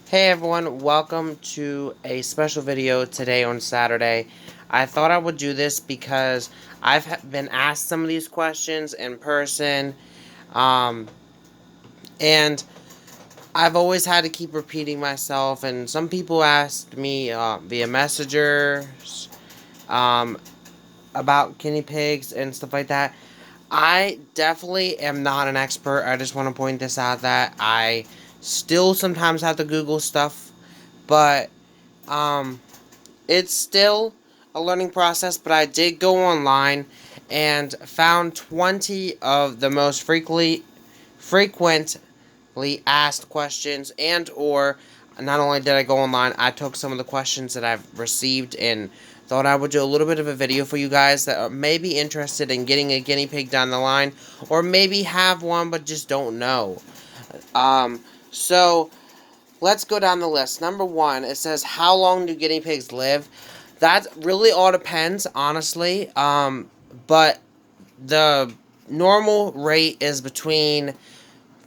Hey everyone, welcome to a special video today on Saturday. I thought I would do this because been asked some of these questions in person, um, and I've always had to keep repeating myself, and some people asked me via messengers um, about guinea pigs and stuff like that. I definitely am not an expert. I just want to point this out that I still sometimes have to Google stuff, but um, it's still a learning process, but I did go online and found 20 of the most frequently asked questions, and or not only did I go online, I took some of the questions that I've received and thought I would do a little bit of a video for you guys that may be interested in getting a guinea pig down the line, or maybe have one but just don't know. So let's go down the list. Number one, it says, how long do guinea pigs live? That really all depends, honestly. But the normal rate is between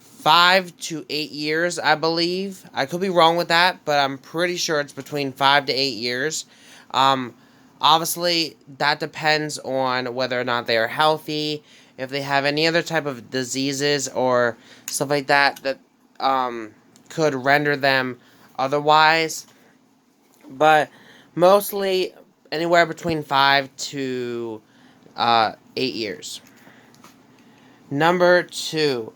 5 to 8 years, I believe. I could be wrong with that, but I'm pretty sure it's between 5 to 8 years. Um, Obviously, that depends on whether or not they are healthy, if they have any other type of diseases or stuff like that that could render them otherwise. But mostly anywhere between 5 to 8 years. Number two,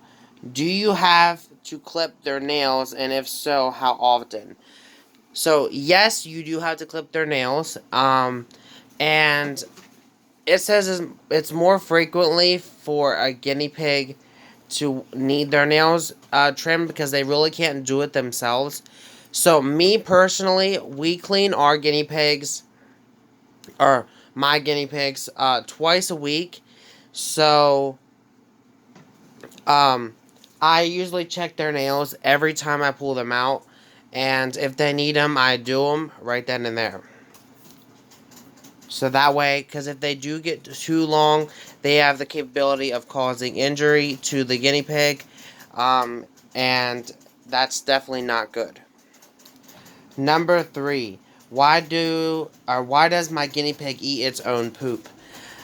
do you have to clip their nails, and if so, how often? So yes, you do have to clip their nails. And it says it's more frequently for a guinea pig to need their nails trimmed because they really can't do it themselves. So me personally, we clean our guinea pigs, or my guinea pigs, twice a week. So um, I usually check their nails every time I pull them out, and if they need them, I do them right then and there. So that way, because if they do get too long, they have the capability of causing injury to the guinea pig, and that's definitely not good. Number three, why does my guinea pig eat its own poop?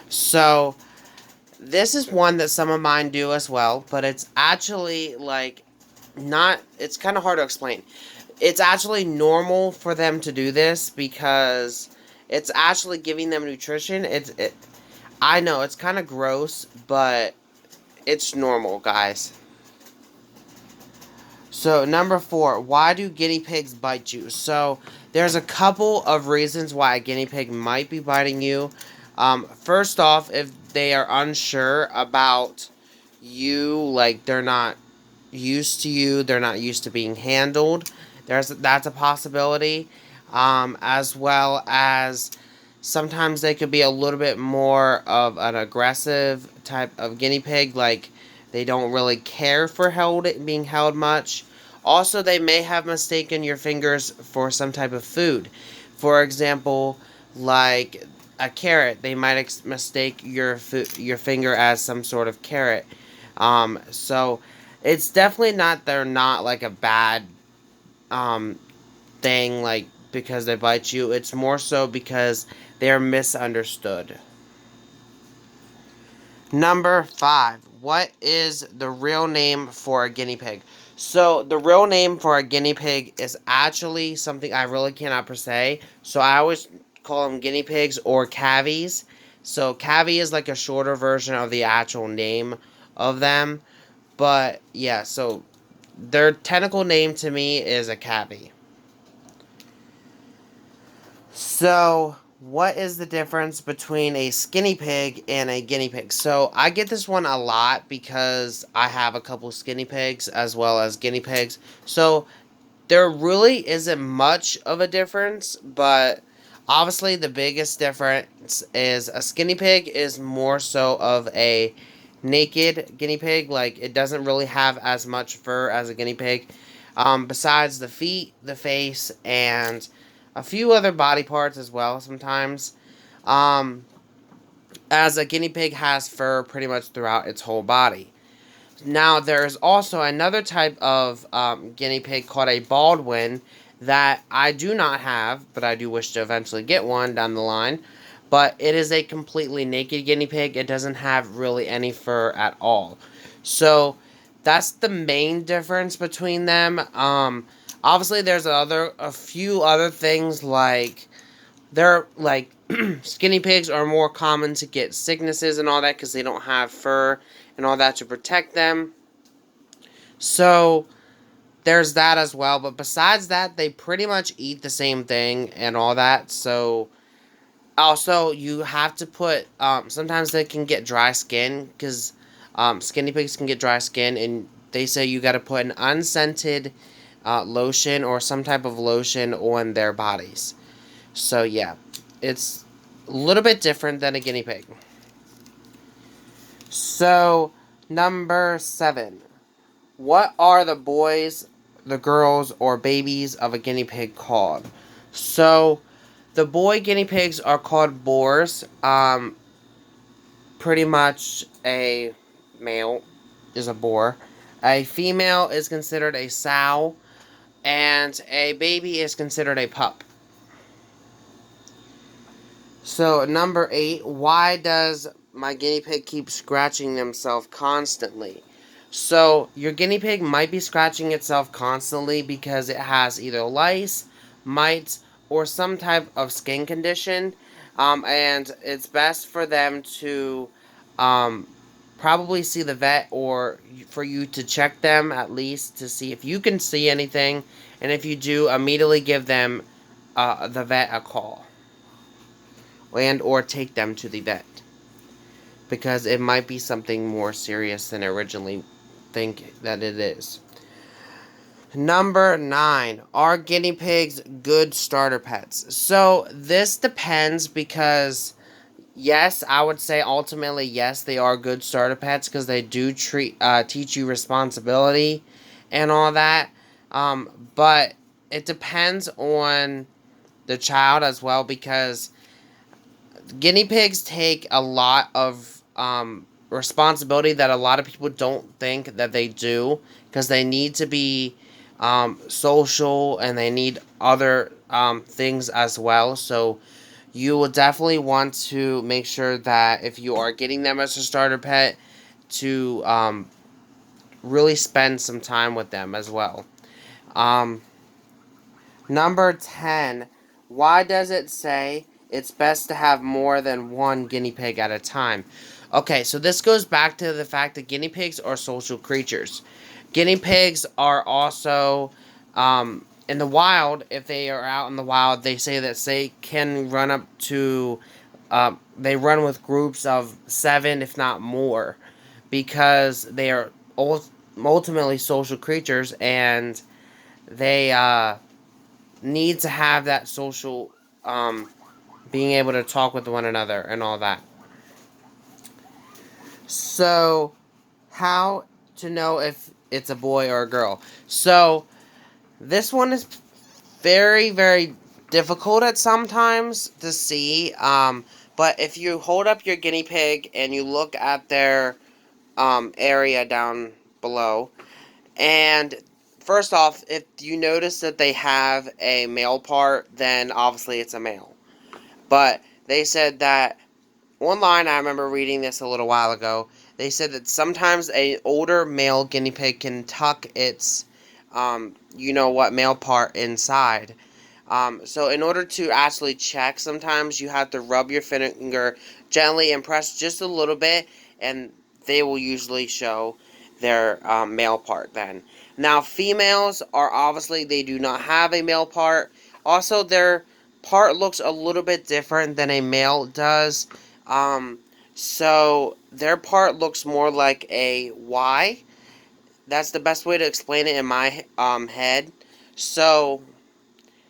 So this is one that some of mine do as well, but it's actually like not. It's kind of hard to explain. It's actually normal for them to do this because it's actually giving them nutrition. I know it's kind of gross, but it's normal, guys. So number four, why do guinea pigs bite you? So there's a couple of reasons why a guinea pig might be biting you. First off, if they are unsure about you, like they're not used to you, they're not used to being handled. That's a possibility, as well as sometimes they could be a little bit more of an aggressive type of guinea pig, like they don't really care for being held much. Also, they may have mistaken your fingers for some type of food. For example, like a carrot, they might mistake your finger as some sort of carrot. So it's definitely not, they're not like a bad um thing, like because they bite you. It's more so because they're misunderstood. Number five, what is the real name for a guinea pig? So the real name for a guinea pig is actually something I really cannot per se. So I always call them guinea pigs or cavies. So cavy is like a shorter version of the actual name of them. But yeah, so their technical name to me is a cavy. So, what is the difference between a skinny pig and a guinea pig? So, I get this one a lot because I have a couple skinny pigs as well as guinea pigs. So, there really isn't much of a difference, but obviously, the biggest difference is a skinny pig is more so of a naked guinea pig. Like, it doesn't really have as much fur as a guinea pig, besides the feet, the face, and a few other body parts as well sometimes. Um, as a guinea pig has fur pretty much throughout its whole body. Now, there's also another type of guinea pig called a Baldwin that I do not have, but I do wish to eventually get one down the line. But it is a completely naked guinea pig. It doesn't have really any fur at all. So that's the main difference between them. Obviously, there's a few other things like they're like skinny pigs are more common to get sicknesses and all that because they don't have fur and all that to protect them. So there's that as well. But besides that, they pretty much eat the same thing and all that. So also you have to put. Sometimes they can get dry skin because skinny pigs can get dry skin, and they say you got to put an unscented lotion or some type of lotion on their bodies. So yeah, it's a little bit different than a guinea pig. So number 7. What are the boys, the girls, or babies of a guinea pig called? So, the boy guinea pigs are called boars. Pretty much a male is a boar. A female is considered a sow, and a baby is considered a pup. So, number 8, why does my guinea pig keep scratching themselves constantly? So, your guinea pig might be scratching itself constantly because it has either lice, mites, or some type of skin condition. And it's best for them to um, probably see the vet or for you to check them at least to see if you can see anything. And if you do, immediately give them the vet a call and or take them to the vet because it might be something more serious than originally think that it is. Number 9, are guinea pigs good starter pets? So this depends because yes, I would say ultimately yes, they are good starter pets because they do teach you responsibility and all that. But it depends on the child as well because guinea pigs take a lot of responsibility that a lot of people don't think that they do because they need to be social and they need other things as well. So you will definitely want to make sure that if you are getting them as a starter pet to really spend some time with them as well. Um, Number 10. Why does it say it's best to have more than one guinea pig at a time? Okay, so this goes back to the fact that guinea pigs are social creatures. Guinea pigs are also, in the wild, if they are out in the wild, they say that they can run up to, they run with groups of 7, if not more, because they are ultimately social creatures and they, need to have that social being able to talk with one another and all that. So, how to know if it's a boy or a girl? So, this one is very, very difficult at sometimes to see. But if you hold up your guinea pig and you look at their area down below, and first off, if you notice that they have a male part, then obviously it's a male. But they said that online, I remember reading this a little while ago. They said that sometimes a older male guinea pig can tuck its, you know what, male part inside. So in order to actually check, sometimes you have to rub your finger gently and press just a little bit, and they will usually show their male part then. Now, females are obviously, they do not have a male part. Also, their part looks a little bit different than a male does. So their part looks more like a Y. That's the best way to explain it in my head. So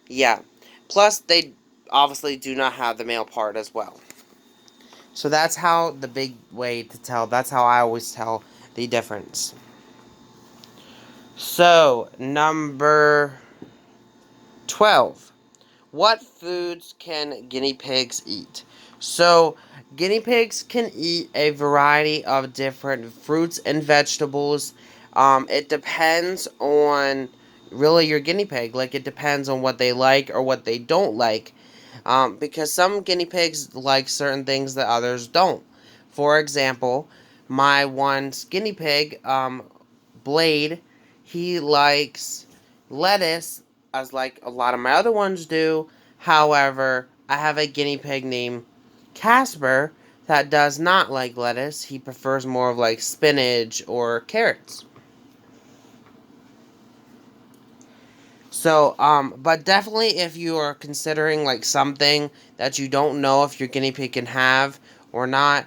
yeah. Plus, they obviously do not have the male part as well. So that's how the big way to tell. That's how I always tell the difference. So, number 12. What foods can guinea pigs eat? So, guinea pigs can eat a variety of different fruits and vegetables. It depends on really your guinea pig. Like, it depends on what they like or what they don't like. Because some guinea pigs like certain things that others don't. For example, my one guinea pig, Blade, he likes lettuce, as like a lot of my other ones do. However, I have a guinea pig named Casper that does not like lettuce. He prefers more of like spinach or carrots. So, but definitely if you are considering like something that you don't know if your guinea pig can have or not,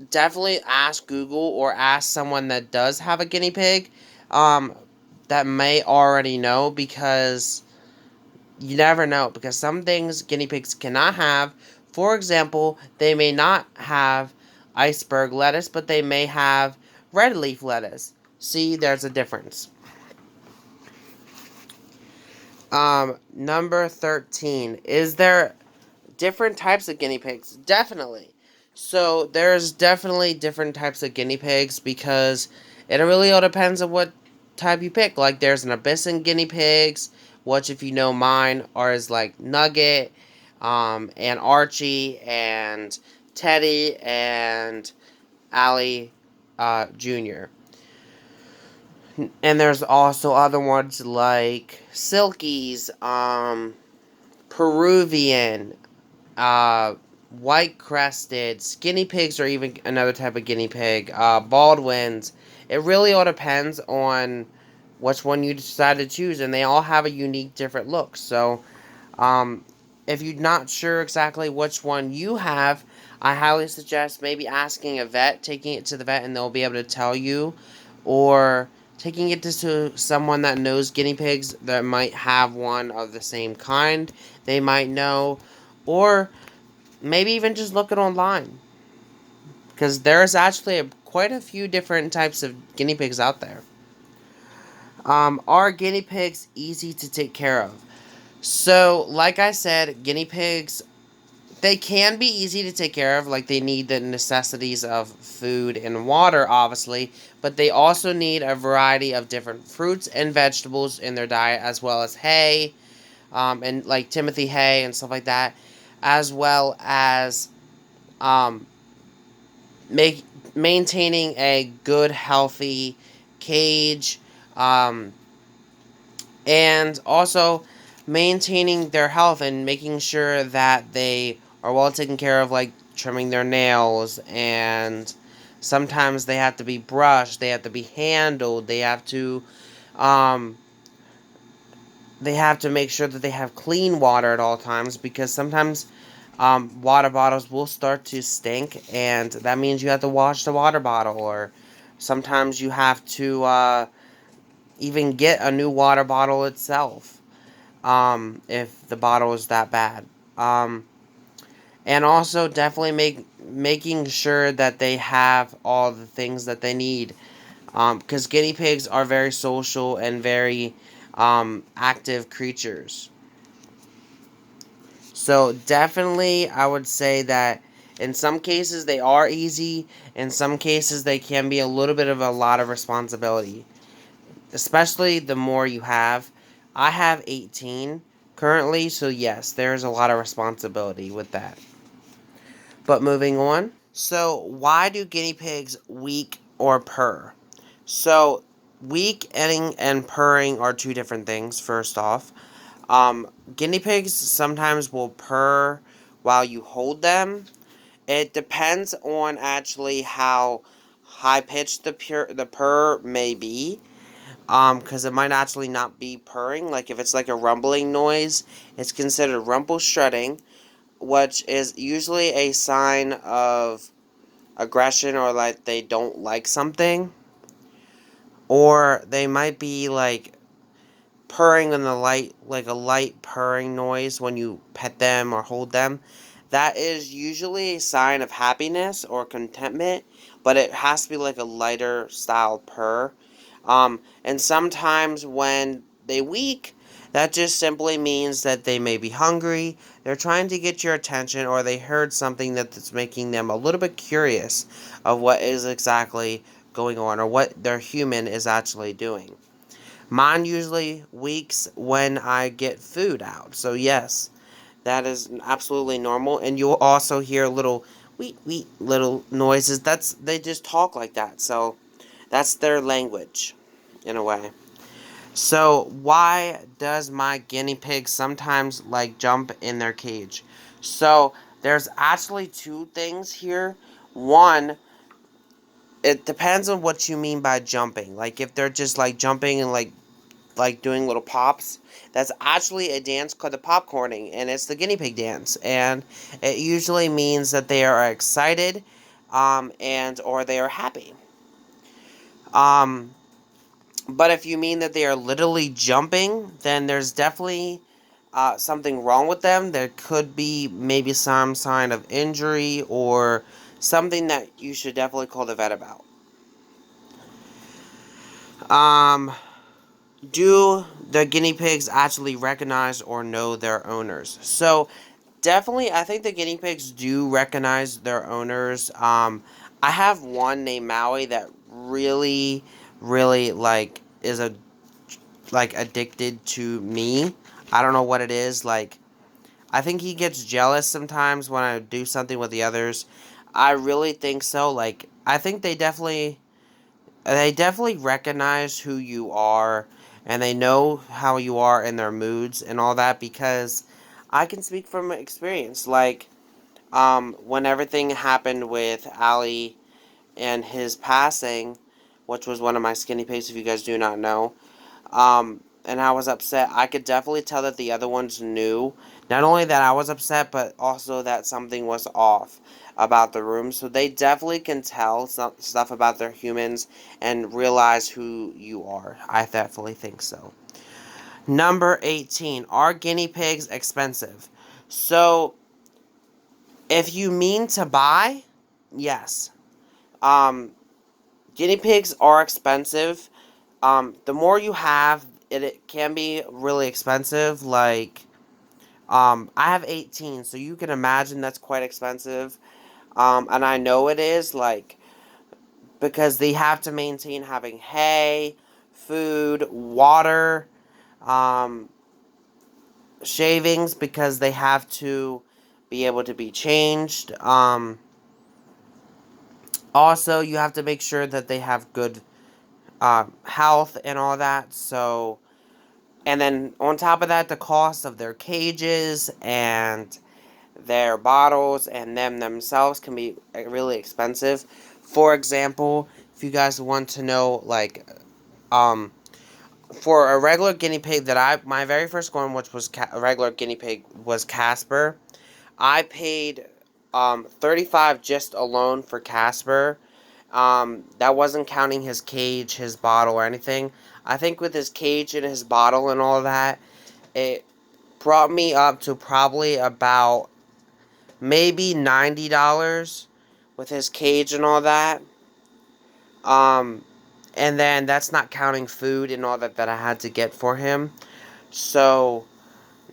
definitely ask Google or ask someone that does have a guinea pig, that may already know, because you never know, because some things guinea pigs cannot have. For example, they may not have iceberg lettuce, but they may have red leaf lettuce. See, there's a difference. Number 13. Is there different types of guinea pigs? Definitely. So there's definitely different types of guinea pigs, because it really all depends on what type you pick. Like there's an Abyssinian guinea pigs, which if you know mine are is like Nugget, and Archie and Teddy and Allie, Jr. And there's also other ones like Silkies, Peruvian, uh, white crested, skinny pigs, or even another type of guinea pig, Baldwins. It really all depends on which one you decide to choose, and they all have a unique, different look. So, um, if you're not sure exactly which one you have, I highly suggest maybe asking a vet, taking it to the vet, and they'll be able to tell you, or taking it to someone that knows guinea pigs that might have one of the same kind. They might know, or maybe even just look it online, because there's actually quite a few different types of guinea pigs out there. Are guinea pigs easy to take care of? So, like I said, guinea pigs, they can be easy to take care of. Like, they need the necessities of food and water, obviously, but they also need a variety of different fruits and vegetables in their diet, as well as hay, and like Timothy hay and stuff like that, as well as, um, make maintaining a good, healthy cage, um, and also maintaining their health and making sure that they are well taken care of, like trimming their nails, and sometimes they have to be brushed, they have to be handled, um, they have to make sure that they have clean water at all times, because sometimes, water bottles will start to stink, and that means you have to wash the water bottle, or sometimes you have to, even get a new water bottle itself, if the bottle is that bad. Um, and also definitely making sure that they have all the things that they need. Because guinea pigs are very social and very, active creatures. So definitely, I would say that in some cases they are easy. In some cases, they can be a little bit of a lot of responsibility, especially the more you have. I have 18 currently, so yes, there's a lot of responsibility with that. But moving on. So, why do guinea pigs weak or purr? So, weak and purring are two different things, first off. Guinea pigs sometimes will purr while you hold them. It depends on actually how high pitched the purr may be. Because it might actually not be purring. Like if it's like a rumbling noise, it's considered rumble strutting, which is usually a sign of aggression, or like they don't like something. Or they might be like purring in the light, like a light purring noise when you pet them or hold them. That is usually a sign of happiness or contentment, but it has to be like a lighter style purr. And sometimes when they weak, That just simply means that they may be hungry, they're trying to get your attention, or they heard something that's making them a little bit curious of what is exactly going on or what their human is actually doing. Mine usually weeks when I get food out. So yes, that is absolutely normal. And you'll also hear little wheat wheat little noises. They just talk like that. So that's their language in a way. So why does my guinea pig sometimes like jump in their cage? So there's actually two things here. One, it depends on what you mean by jumping. Like if they're just like jumping and like doing little pops. That's actually a dance called the popcorning, and it's the guinea pig dance. And it usually means that they are excited, and or they are happy. Um, but if you mean that they are literally jumping, then there's definitely something wrong with them. There could be maybe some sign of injury or something that you should definitely call the vet about. Um, do the guinea pigs actually recognize or know their owners? So, definitely, I think the guinea pigs do recognize their owners. I have one named Maui that really, really is a addicted to me. I don't know what it is. Like, I think he gets jealous sometimes when I do something with the others. I really think so. Like, I think they definitely recognize who you are, and they know how you are in their moods and all that, because I can speak from experience. Like, when everything happened with Ali and his passing, which was one of my skinny pigs, if you guys do not know, and I was upset, I could definitely tell that the other ones knew. Not only that I was upset, but also that something was off about the room. So they definitely can tell some stuff about their humans and realize who you are. I definitely think so. Number 18. Are guinea pigs expensive? So, if you mean to buy, yes. Um, Guinea pigs are expensive. The more you have, it can be really expensive. Like, I have 18, so you can imagine that's quite expensive. And I know it is, like, because they have to maintain having hay, food, water, um, shavings, because they have to be able to be changed. Also, you have to make sure that they have good health and all that. So, and then on top of that, the cost of their cages and their bottles and them themselves can be really expensive. For example, if you guys want to know, like, um, for a regular guinea pig that my very first one, which was a regular guinea pig, was Casper. I paid 35 just alone for Casper. That wasn't counting his cage, his bottle, or anything. I think with his cage and his bottle and all that, it brought me up to probably about maybe $90 with his cage and all that. Um, and then that's not counting food and all that I had to get for him. So,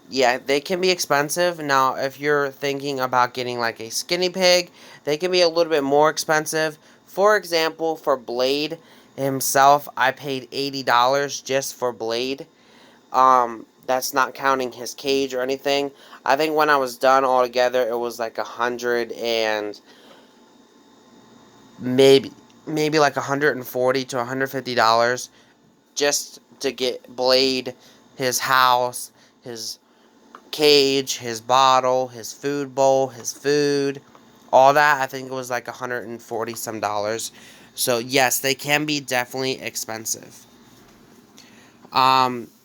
yeah, they can be expensive. Now, if you're thinking about getting like a skinny pig, they can be a little bit more expensive. For example, for Blade himself, I paid $80 just for Blade. That's not counting his cage or anything. I think when I was done altogether, it was like 100 and maybe like 140 to $150 just to get Blade, his house, his cage, his bottle, his food bowl, his food, all that. I think it was like 140 some dollars. So yes, they can be definitely expensive.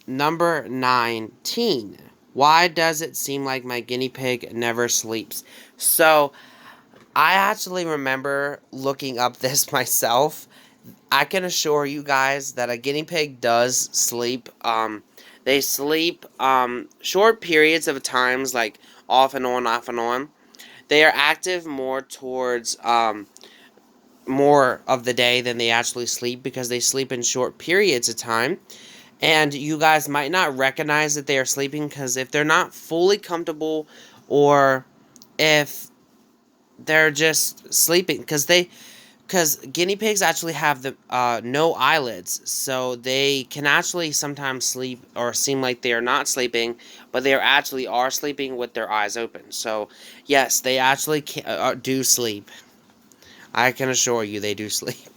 Number 19. Why does it seem like my guinea pig never sleeps? So, I actually remember looking up this myself. I can assure you guys that a guinea pig does sleep. They sleep short periods of times, like off and on, off and on. They are active more towards more of the day than they actually sleep, because they sleep in short periods of time. And you guys might not recognize that they are sleeping because if they're not fully comfortable, or if they're just sleeping, because guinea pigs actually have the no eyelids, so they can actually sometimes sleep or seem like they are not sleeping, but they actually are sleeping with their eyes open. So yes, they actually do sleep. I can assure you they do sleep.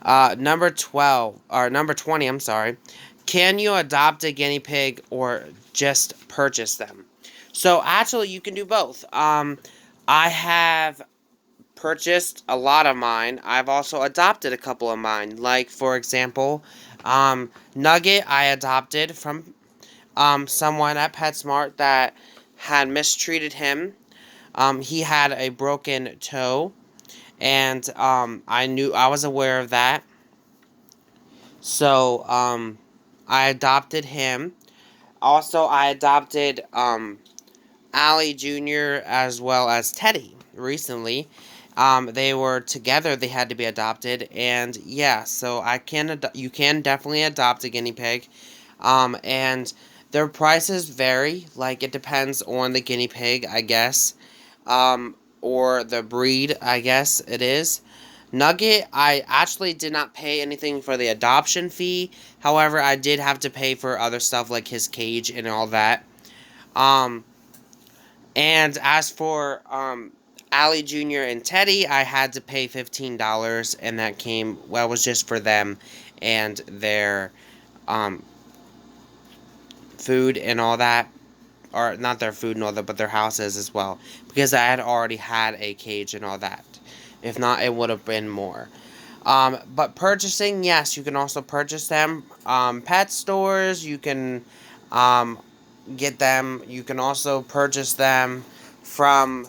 Number 12, or number 20, I'm sorry. Can you adopt a guinea pig or just purchase them? So actually, you can do both. I have purchased a lot of mine. I've also adopted a couple of mine. Like, for example, Nugget I adopted from someone at PetSmart that had mistreated him. He had a broken toe, and I was aware of that. So, I adopted him. Also, I adopted, Allie Jr. as well as Teddy recently. They were together, they had to be adopted, and yeah, so you can definitely adopt a guinea pig. And their prices vary, like it depends on the guinea pig, I guess. Or the breed, I guess it is. Nugget, I actually did not pay anything for the adoption fee. However, I did have to pay for other stuff like his cage and all that. Um, and as for Allie Jr. and Teddy, I had to pay $15, and that was just for them and their um, food and all that. Or not their food and all that, but their houses as well. Because I had already had a cage and all that. If not, it would have been more. But purchasing, yes, you can also purchase them. Pet stores, you can um, get them. You can also purchase them from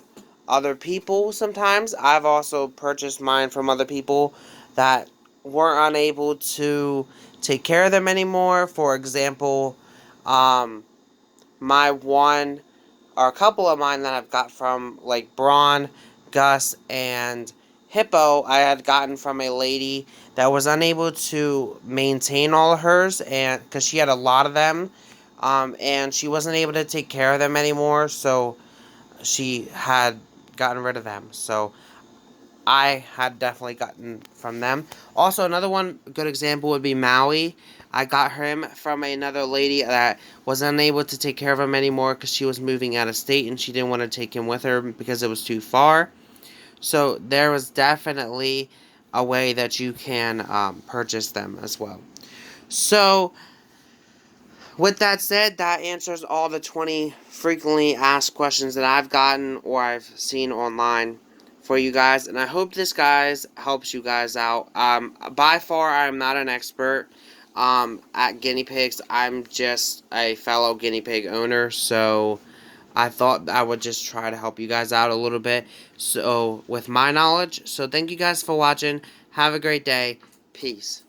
other people sometimes. I've also purchased mine from other people that weren't unable to take care of them anymore. For example, my one or a couple of mine that I've got from like Braun, Gus, and Hippo, I had gotten from a lady that was unable to maintain all of hers, and because she had a lot of them, and she wasn't able to take care of them anymore, so she had gotten rid of them. So I had definitely gotten from them. Also, another one good example would be Maui. I got him from another lady that was unable to take care of him anymore because she was moving out of state and she didn't want to take him with her because it was too far. So there was definitely a way that you can purchase them as well. So with that said, that answers all the 20 frequently asked questions that I've gotten or I've seen online for you guys, and I hope this guys helps you guys out. By far, I'm not an expert at guinea pigs. I'm just a fellow guinea pig owner, so I thought I would just try to help you guys out a little bit. So with my knowledge, so thank you guys for watching. Have a great day. Peace.